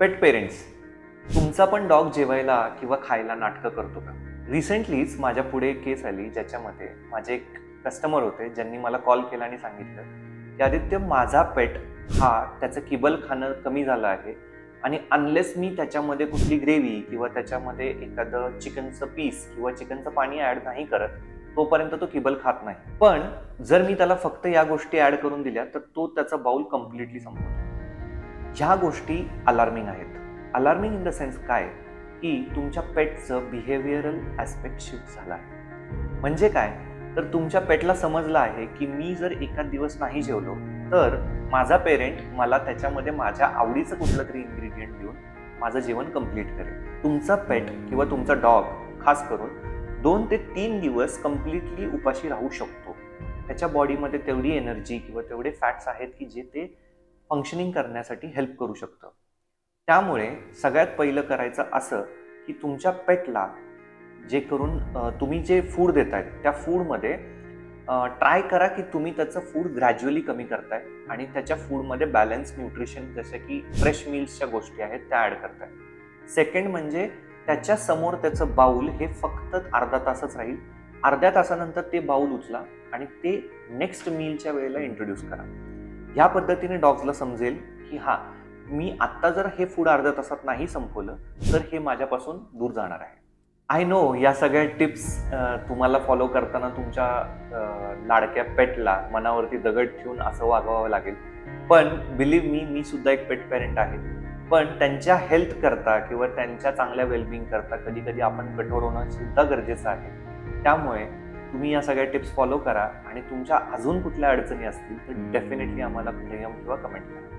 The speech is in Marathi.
पेट पेरेंट्स, तुमचा पण डॉग जेवायला किंवा खायला नाटकं करतो का? रिसेंटलीच माझ्या पुढे एक केस आली ज्याच्यामध्ये माझे एक कस्टमर होते ज्यांनी मला कॉल केला आणि सांगितलं की आदित्य, माझा पेट हा त्याचं किबल खाणं कमी झालं आहे आणि अनलेस मी त्याच्यामध्ये कुठली ग्रेव्ही किंवा त्याच्यामध्ये एखादं चिकनचं पीस किंवा चिकनचं पाणी ऍड नाही करत तोपर्यंत तो किबल खात नाही. पण जर मी त्याला फक्त या गोष्टी ऍड करून दिल्या तर तो त्याचा बाउल कम्प्लिटली संपवतो. ह्या गोष्टी अलार्मिंग आहेत. अलार्मिंग इन द सेन्स काय की तुमच्या पेटचं बिहेवियरल ॲस्पेक्ट शिफ्ट झाला आहे. म्हणजे काय तर तुमच्या पेटला समजलं आहे की मी जर एखाद दिवस नाही जेवलो तर माझा पेरेंट मला त्याच्यामध्ये माझ्या आवडीचं कुठलं तरी इन्ग्रेडियंट देऊन माझं जेवण कंप्लीट करेल. तुमचा पेट किंवा तुमचा डॉग खास करून 2 ते 3 दिवस कम्प्लिटली उपाशी राहू शकतो. त्याच्या बॉडीमध्ये तेवढी एनर्जी किंवा तेवढे फॅट्स आहेत की जे ते फंक्शनिंग करण्यासाठी हेल्प करू शकतं. त्यामुळे सगळ्यात पहिलं करायचं असं की तुमच्या पेटला जे करून तुम्ही जे फूड देताय त्या फूडमध्ये ट्राय करा की तुम्ही त्याचं फूड ग्रॅज्युअली कमी करताय आणि त्याच्या फूडमध्ये बॅलन्स न्यूट्रिशन जसं की फ्रेश मील्सच्या गोष्टी आहेत त्या ॲड करताय. सेकंड म्हणजे त्याच्या समोर त्याचं बाउल हे फक्त अर्धा तासच राहील. अर्ध्या तासानंतर ते बाउल उचला आणि ते नेक्स्ट मीलच्या वेळेला इंट्रोड्यूस करा. ह्या पद्धतीने डॉग्सला समजेल की हा, मी आत्ता जर हे फूड अर्ध्या तासात नाही संपवलं तर हे माझ्यापासून दूर जाणार आहे. आय नो या सगळ्या टिप्स तुम्हाला फॉलो करताना तुमच्या लाडक्या पेटला मनावरती दगड ठेवून असं वागवावं लागेल. पण बिलीव्ह मी सुद्धा एक पेट पेरेंट आहे. पण त्यांच्या हेल्थ करता किंवा त्यांच्या चांगल्या वेलबिंग करता कधी कधी आपण कठोर होणं सुद्धा गरजेचं आहे. त्यामुळे तुम्ही या सगळ्या टिप्स फॉलो करा आणि तुमच्या अजून कुठल्या अडचणी असतील तर डेफिनेटली आम्हाला DM किंवा कमेंट करा.